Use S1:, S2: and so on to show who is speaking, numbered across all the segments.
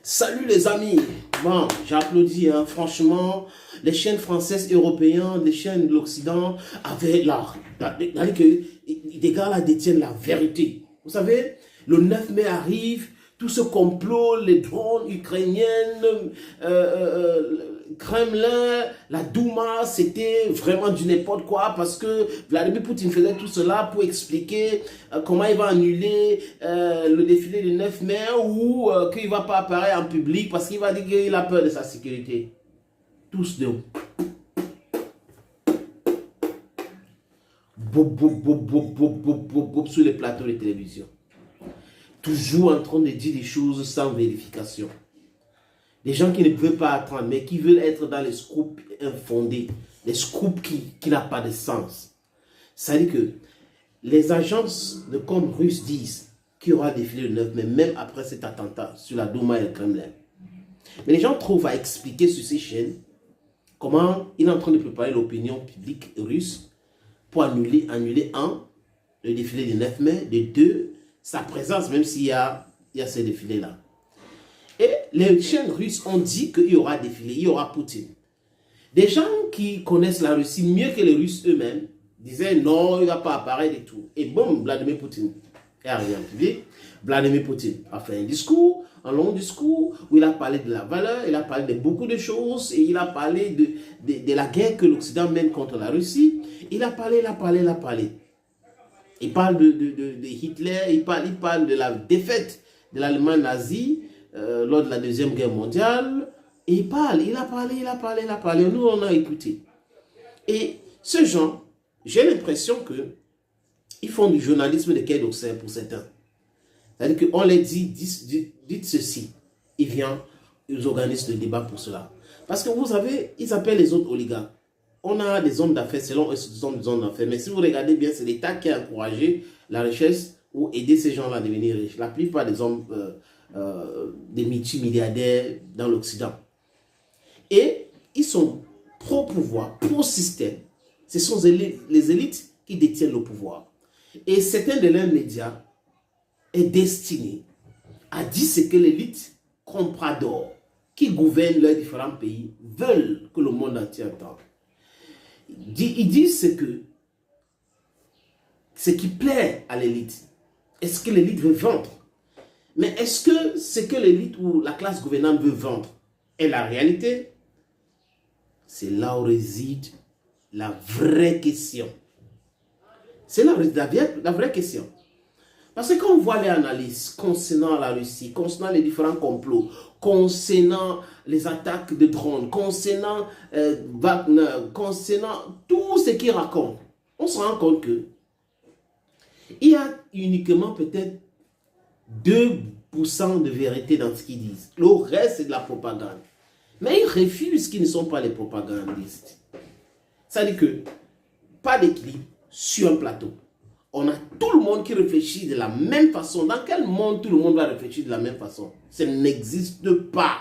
S1: Salut les amis. Bon, j'applaudis, hein. Franchement, les chaînes françaises, européennes, les chaînes de l'Occident avaient l'art. Les gars là détiennent la vérité. Vous savez, le 9 mai arrive, tout ce complot, les drones ukrainiennes, Kremlin, la Douma, c'était vraiment du n'importe quoi parce que Vladimir Poutine faisait tout cela pour expliquer comment il va annuler le défilé du 9 mai ou qu'il ne va pas apparaître en public parce qu'il va dire qu'il a peur de sa sécurité. Tous deux. Sur les plateaux de télévision. Toujours en train de dire des choses sans vérification. Des gens qui ne veulent pas apprendre, mais qui veulent être dans les scoops infondés, les scoops qui n'ont pas de sens. C'est-à-dire que les agences de com russes disent qu'il y aura défilé le 9 mai, même après cet attentat sur la Douma et le Kremlin. Mais les gens trouvent à expliquer sur ces chaînes comment il est en train de préparer l'opinion publique russe pour annuler le défilé du 9 mai, de deux, sa présence, même s'il y a ces défilés-là. Et les chaînes russes ont dit qu'il y aura défilé, il y aura Poutine. Des gens qui connaissent la Russie mieux que les Russes eux-mêmes disaient non, il ne va pas apparaître et tout. Et bon, Vladimir Poutine est arrivé en public. Vladimir Poutine a fait un long discours, où il a parlé de la valeur, il a parlé de beaucoup de choses, et il a parlé de la guerre que l'Occident mène contre la Russie. Il a parlé. Il parle de Hitler, il parle de la défaite de l'Allemagne nazie lors de la Deuxième Guerre mondiale. Et il a parlé. Nous, on a écouté. Et ce genre, j'ai l'impression qu'ils font du journalisme de quai d'Orsay pour certains. C'est-à-dire qu'on les dit, dites ceci. Ils organisent le débat pour cela. Parce que vous savez, ils appellent les autres oligarques. On a des hommes d'affaires, selon eux, ce sont des hommes d'affaires. Mais si vous regardez bien, c'est l'État qui a encouragé la richesse ou aider ces gens-là à devenir riches. La plupart des hommes, des multimilliardaires dans l'Occident. Et ils sont pro-pouvoir, pro-système. Ce sont les élites qui détiennent le pouvoir. Et certains de leurs médias est destiné à dire ce que l'élite comprador qui gouverne leurs différents pays veulent que le monde entier entende. Ils disent ce qui plaît à l'élite. Est-ce que l'élite veut vendre? Mais est-ce que ce que l'élite ou la classe gouvernante veut vendre est la réalité? C'est là où réside la vraie question. C'est la vraie question. Parce que quand on voit les analyses concernant la Russie, concernant les différents complots, concernant les attaques de drones, concernant Wagner, concernant tout ce qu'ils racontent, on se rend compte que il y a uniquement peut-être 2% de vérité dans ce qu'ils disent. Le reste, c'est de la propagande. Mais ils refusent qu'ils ne sont pas les propagandistes. C'est-à-dire que pas d'équilibre sur un plateau. On a tout le monde qui réfléchit de la même façon. Dans quel monde tout le monde va réfléchir de la même façon? Ça n'existe pas.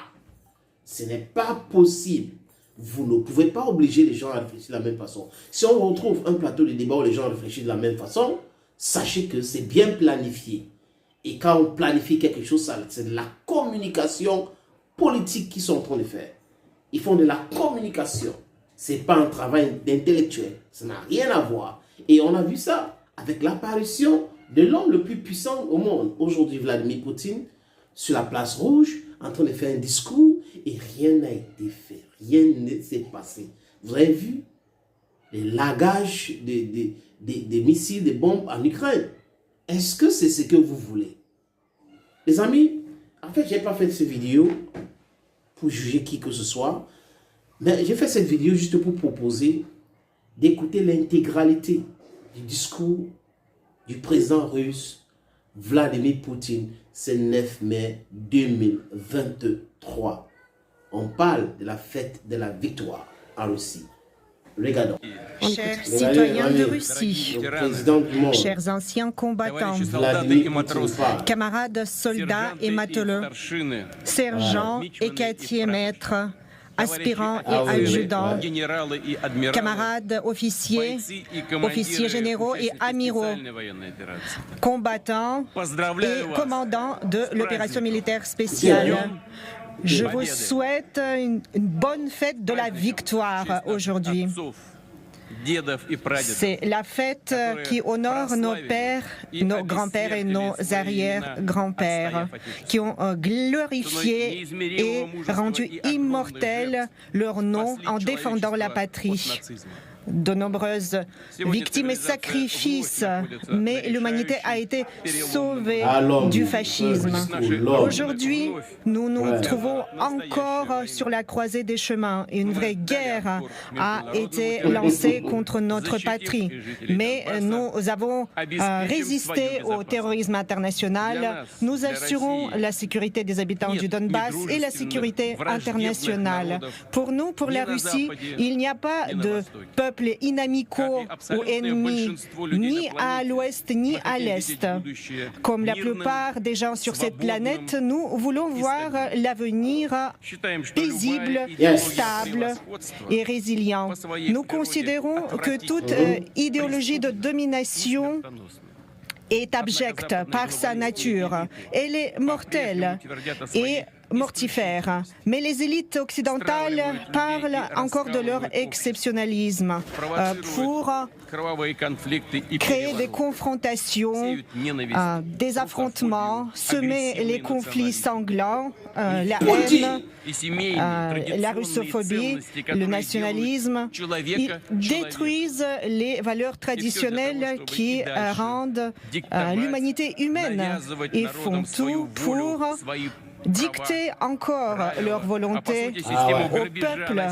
S1: Ce n'est pas possible. Vous ne pouvez pas obliger les gens à réfléchir de la même façon. Si on retrouve un plateau de débat où les gens réfléchissent de la même façon, sachez que c'est bien planifié. Et quand on planifie quelque chose, c'est de la communication politique qu'ils sont en train de faire. Ils font de la communication. Ce n'est pas un travail d'intellectuel. Ça n'a rien à voir. Et on a vu ça avec l'apparition de l'homme le plus puissant au monde. Aujourd'hui, Vladimir Poutine, sur la place rouge, en train de faire un discours, et rien n'a été fait. Rien ne s'est passé. Vous avez vu les lagages des missiles, des bombes en Ukraine. Est-ce que c'est ce que vous voulez? Les amis, en fait, je n'ai pas fait cette vidéo pour juger qui que ce soit, mais j'ai fait cette vidéo juste pour proposer d'écouter l'intégralité du discours du président russe Vladimir Poutine ce 9 mai 2023. On parle de la fête de la victoire en Russie. Regardons.
S2: Chers citoyens de Russie, chers anciens combattants, camarades soldats et matelots, sergents et quartiers maîtres, aspirants et adjudants, camarades officiers, officiers généraux et amiraux, combattants et commandants de l'opération militaire spéciale. Je vous souhaite une bonne fête de la victoire aujourd'hui. C'est la fête qui honore nos pères, nos grands-pères et nos arrière-grands-pères qui ont glorifié et rendu immortel leur nom en défendant la patrie. De nombreuses victimes et sacrifices, mais l'humanité a été sauvée du fascisme. Aujourd'hui, nous nous trouvons encore sur la croisée des chemins. Une vraie guerre a été lancée contre notre patrie, mais nous avons résisté au terrorisme international. Nous assurons la sécurité des habitants du Donbass et la sécurité internationale. Pour nous, pour la Russie, il n'y a pas de peuple inamicaux ou ennemis, ni à l'ouest ni à l'est. Comme la plupart des gens sur cette planète, nous voulons voir l'avenir paisible, stable et résilient. Nous considérons que toute idéologie de domination est abjecte par sa nature. Elle est mortelle et mortifère. Mais les élites occidentales parlent encore de leur exceptionnalisme pour créer des confrontations, des affrontements, semer les conflits sanglants, la haine, la russophobie, le nationalisme. Ils détruisent les valeurs traditionnelles qui rendent l'humanité humaine et font tout pour dicter encore leur volonté au peuple,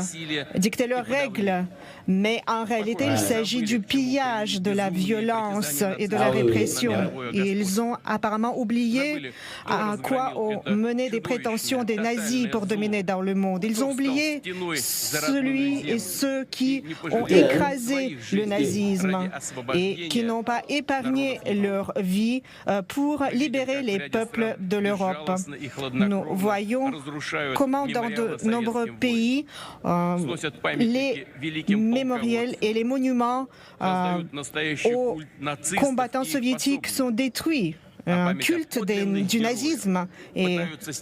S2: dicter leurs règles. Mais en réalité, il s'agit du pillage, de la violence et de la répression. Et ils ont apparemment oublié à quoi ont mené des prétentions des nazis pour dominer dans le monde. Ils ont oublié celui et ceux qui ont écrasé le nazisme et qui n'ont pas épargné leur vie pour libérer les peuples de l'Europe. Nous voyons comment dans de nombreux pays, les mémoriels et les monuments aux combattants soviétiques sont détruits. Un culte du nazisme est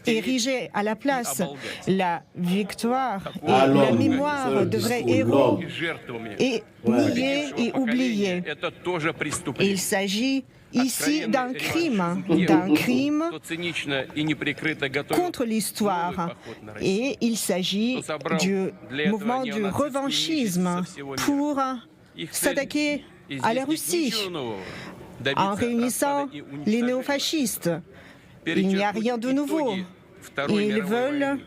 S2: érigé à la place. La victoire et la mémoire de vrais héros est niée et oubliée. Il s'agit ici d'un crime contre l'histoire. Et il s'agit du mouvement du revanchisme pour s'attaquer à la Russie en réunissant les néofascistes. Il n'y a rien de nouveau. Ils veulent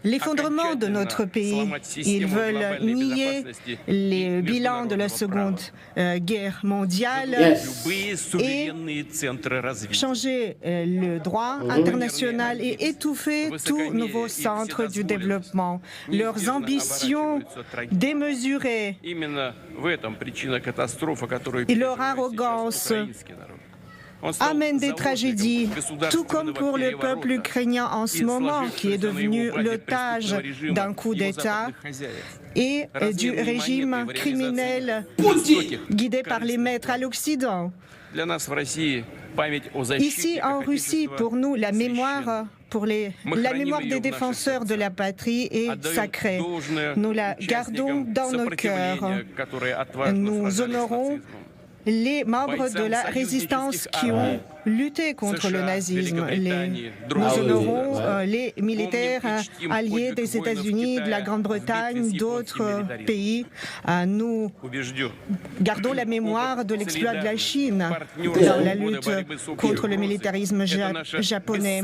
S2: l'effondrement de notre pays. Ils veulent nier les bilans de la Seconde Guerre mondiale et changer le droit international et étouffer tout nouveau centre du développement. Leurs ambitions démesurées et leur arrogance amène des tragédies, tout comme pour le peuple ukrainien en ce moment, qui est devenu l'otage d'un coup d'État et du régime criminel guidé par les maîtres à l'Occident. Ici, en Russie, pour nous, la mémoire des défenseurs de la patrie est sacrée. Nous la gardons dans nos cœurs. Nous honorons les membres de la résistance qui ont lutté contre le nazisme. Nous honorons les militaires alliés des États-Unis, de la Grande-Bretagne, d'autres pays. Nous gardons la mémoire de l'exploit de la Chine dans la lutte contre le militarisme japonais.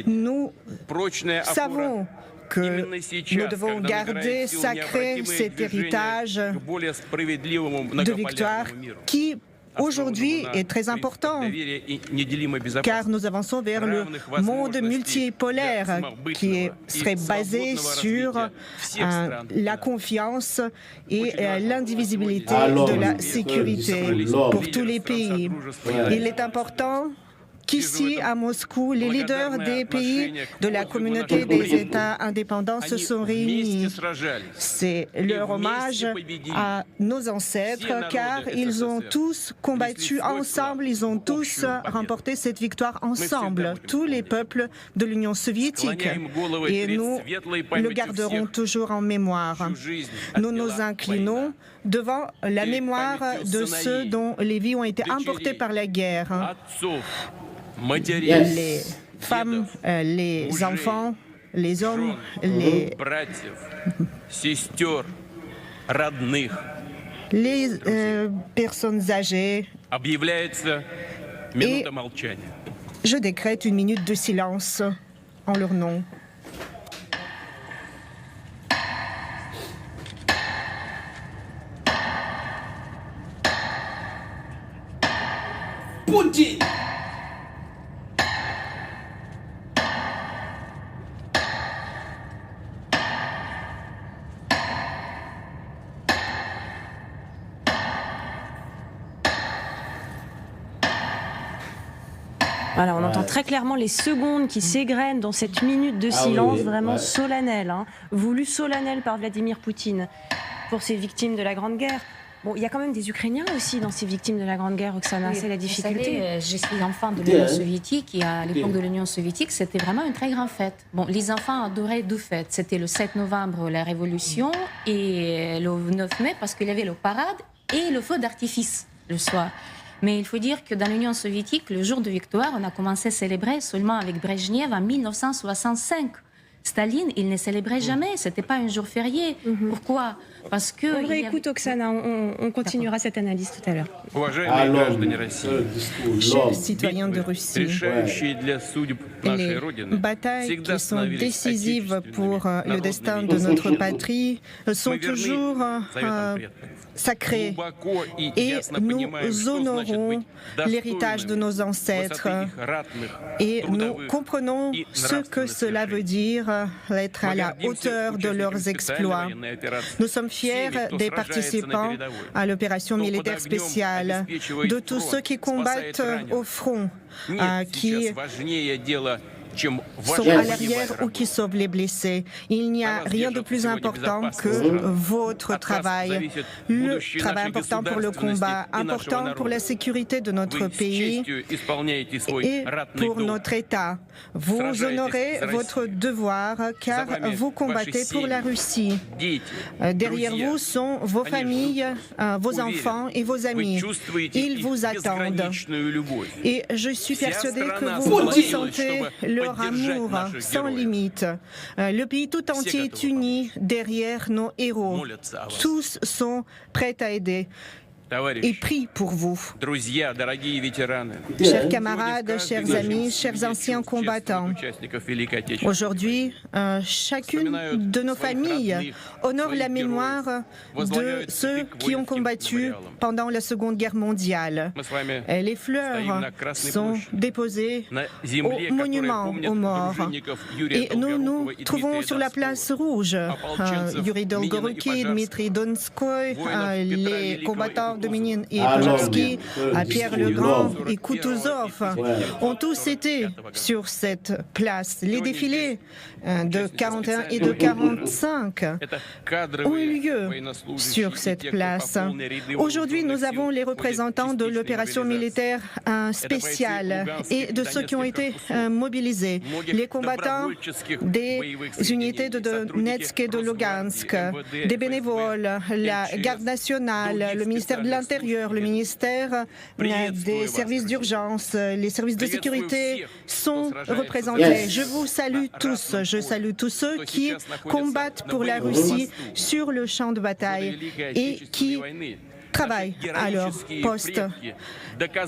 S2: Nous savons que nous devons garder sacré cet héritage de victoire qui, aujourd'hui, est très important, car nous avançons vers le monde multipolaire qui serait basé sur la confiance et l'indivisibilité de la sécurité pour tous les pays. Il est important qu'ici, à Moscou, les leaders des pays de la communauté des États indépendants se sont réunis. C'est leur hommage à nos ancêtres, car ils ont tous combattu ensemble, ils ont tous remporté cette victoire ensemble, tous les peuples de l'Union soviétique. Et nous le garderons toujours en mémoire. Nous nous inclinons devant la mémoire de ceux dont les vies ont été emportées par la guerre. Les femmes, les enfants, les hommes, les personnes âgées. Et je décrète une minute de silence en leur nom.
S1: Poutine.
S3: Voilà, on entend très clairement les secondes qui s'égrènent dans cette minute de silence vraiment solennelle, voulue solennelle par Vladimir Poutine pour ces victimes de la Grande Guerre. Bon, il y a quand même des Ukrainiens aussi dans ces victimes de la Grande Guerre, Oksana, c'est la difficulté.
S4: Vous savez, je suis enfant de l'Union soviétique et à l'époque de l'Union soviétique, c'était vraiment une très grande fête. Bon, les enfants adoraient deux fêtes. C'était le 7 novembre, la Révolution, et le 9 mai, parce qu'il y avait le parade et le feu d'artifice le soir. Mais il faut dire que dans l'Union soviétique, le jour de victoire, on a commencé à célébrer seulement avec Brejnev en 1965. Staline, il ne célébrait jamais, c'était pas un jour férié. Pourquoi? Parce que...
S3: On réécoute Oksana, on continuera cette analyse tout à l'heure.
S2: Chers citoyens de Russie, les batailles qui sont décisives pour le destin de notre patrie sont toujours sacrées et nous honorons l'héritage de nos ancêtres et nous comprenons ce que cela veut dire être à la hauteur de leurs exploits. Nous sommes fiers des participants à l'opération militaire spéciale, de tous ceux qui combattent au front, qui sont à l'arrière ou qui sauvent les blessés. Il n'y a rien de plus important que votre travail. Le travail important pour le combat, important pour la sécurité de notre pays et pour notre État. Vous honorez votre devoir car vous combattez pour la Russie. Derrière vous sont vos familles, vos enfants et vos amis. Ils vous attendent. Et je suis persuadée que vous ressentez leur amour sans limite. Le pays tout entier est uni derrière nos héros. Tous sont prêts à aider et prie pour vous. Chers camarades, chers amis, chers anciens combattants, aujourd'hui, chacune de nos familles honore la mémoire de ceux qui ont combattu pendant la Seconde Guerre mondiale. Les fleurs sont déposées au monument aux morts. Et nous nous trouvons sur la place rouge. Yuri Dolgoruki, Dmitri Donskoy, les combattants Dominique et Pojovski, Pierre le Grand et Kutuzov ont tous été sur cette place. Les défilés de 41 et de 45 ont eu lieu sur cette place. Aujourd'hui, nous avons les représentants de l'opération militaire spéciale et de ceux qui ont été mobilisés. Les combattants des unités de Donetsk et de Lugansk, des bénévoles, la garde nationale, le ministère de l'Intérieur, le ministère des services d'urgence, les services de sécurité sont représentés. Je vous salue tous. Je salue tous ceux qui combattent pour la Russie sur le champ de bataille et qui travaillent à leur poste.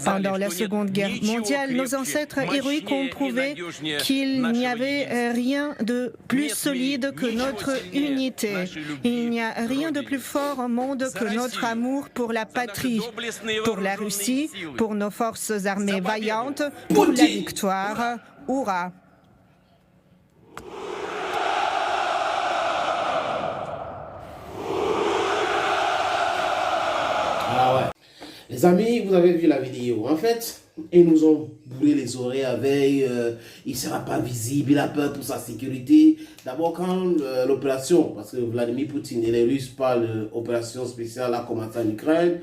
S2: Pendant la Seconde Guerre mondiale, nos ancêtres héroïques ont prouvé qu'il n'y avait rien de plus solide que notre unité. Il n'y a rien de plus fort au monde que notre amour pour la patrie, pour la Russie, pour nos forces armées vaillantes, pour la victoire. Hurrah!
S1: Ah ouais. Les amis, vous avez vu la vidéo. En fait, ils nous ont boucler les oreilles avec, il ne sera pas visible, il a peur pour sa sécurité. D'abord, quand l'opération, parce que Vladimir Poutine et les Russes parlent d'opération spéciale a commencé en Ukraine,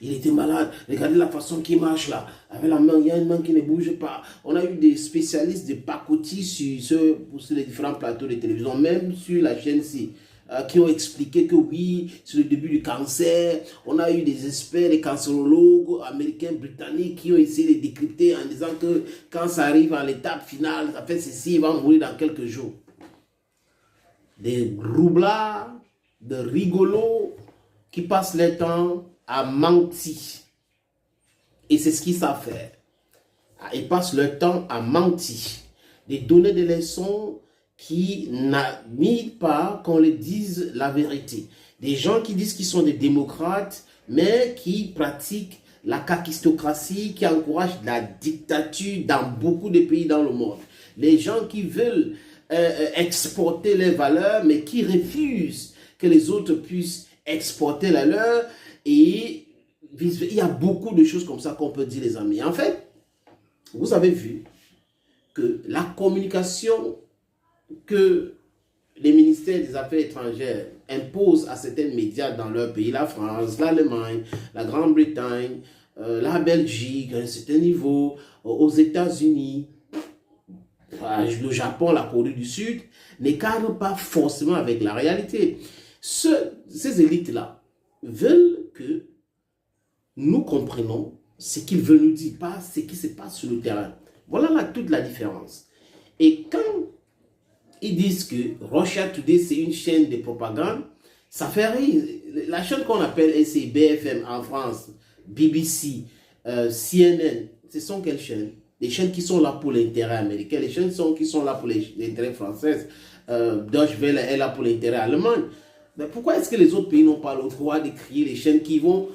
S1: il était malade. Regardez la façon qu'il marche là. Avec la main, il y a une main qui ne bouge pas. On a eu des spécialistes de pacotille sur les différents plateaux de télévision, même sur la chaîne C, qui ont expliqué que oui, c'est le début du cancer. On a eu des experts, des cancérologues américains, britanniques qui ont essayé de décrypter en disant que quand ça arrive à l'étape finale, ça fait ceci, il va mourir dans quelques jours. Des roublards, de rigolos qui passent leur temps à mentir. Et c'est ce qu'ils savent faire. Ils passent leur temps à mentir, de donner des leçons qui n'admettent pas qu'on les dise la vérité. Des gens qui disent qu'ils sont des démocrates, mais qui pratiquent la kakistocratie, qui encouragent la dictature dans beaucoup de pays dans le monde. Les gens qui veulent exporter leurs valeurs, mais qui refusent que les autres puissent exporter la leur. Et il y a beaucoup de choses comme ça qu'on peut dire, les amis. En fait, vous avez vu que la communication que les ministères des Affaires étrangères imposent à certains médias dans leur pays, la France, l'Allemagne, la Grande-Bretagne, la Belgique, à un certain niveau, aux États-Unis, le Japon, la Corée du Sud, n'écartent pas forcément avec la réalité. Ces élites-là veulent que nous comprenions ce qu'ils veulent nous dire, pas ce qui se passe sur le terrain. Voilà là toute la différence. Et quand ils disent que Russia Today, c'est une chaîne de propagande, ça fait rire. La chaîne qu'on appelle c'est BFM en France, BBC, CNN, ce sont quelles chaînes? Les chaînes qui sont là pour l'intérêt américain, les chaînes qui sont là pour l'intérêt français. Deutsche Welle est là pour l'intérêt allemand. Mais pourquoi est-ce que les autres pays n'ont pas le droit de créer les chaînes qui vont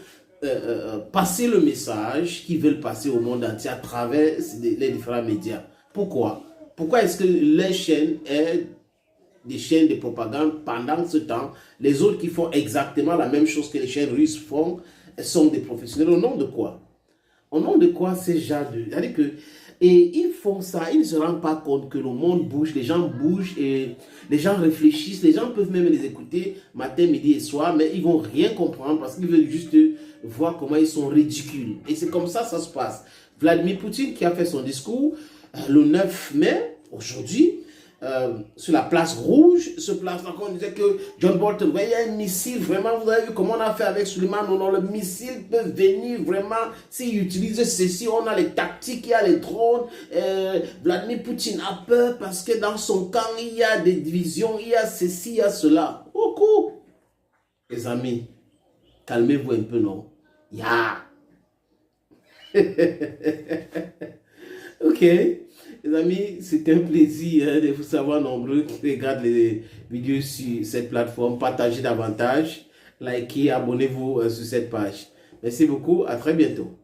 S1: passer le message qu'ils veulent passer au monde entier à travers les différents médias? Pourquoi? Pourquoi est-ce que les chaînes est des chaînes de propagande pendant ce temps, les autres qui font exactement la même chose que les chaînes russes font sont des professionnels? Au nom de quoi? Au nom de quoi ces gens de... C'est-à-dire que... Et ils font ça, ils ne se rendent pas compte que le monde bouge, les gens bougent et les gens réfléchissent, les gens peuvent même les écouter matin, midi et soir, mais ils ne vont rien comprendre parce qu'ils veulent juste voir comment ils sont ridicules. Et c'est comme ça se passe. Vladimir Poutine qui a fait son discours le 9 mai, aujourd'hui, sur la place rouge, ce place-là, on disait que John Bolton, il y a un missile, vraiment, vous avez vu comment on a fait avec Suleiman, non, le missile peut venir vraiment, s'il utilise ceci, on a les tactiques, il y a les drones, Vladimir Poutine a peur parce que dans son camp, il y a des divisions, il y a ceci, il y a cela. Beaucoup. Les amis, calmez-vous un peu, non? Ok. Les amis, c'est un plaisir de vous savoir nombreux qui regardent les vidéos sur cette plateforme. Partagez davantage, likez, abonnez-vous sur cette page. Merci beaucoup, à très bientôt.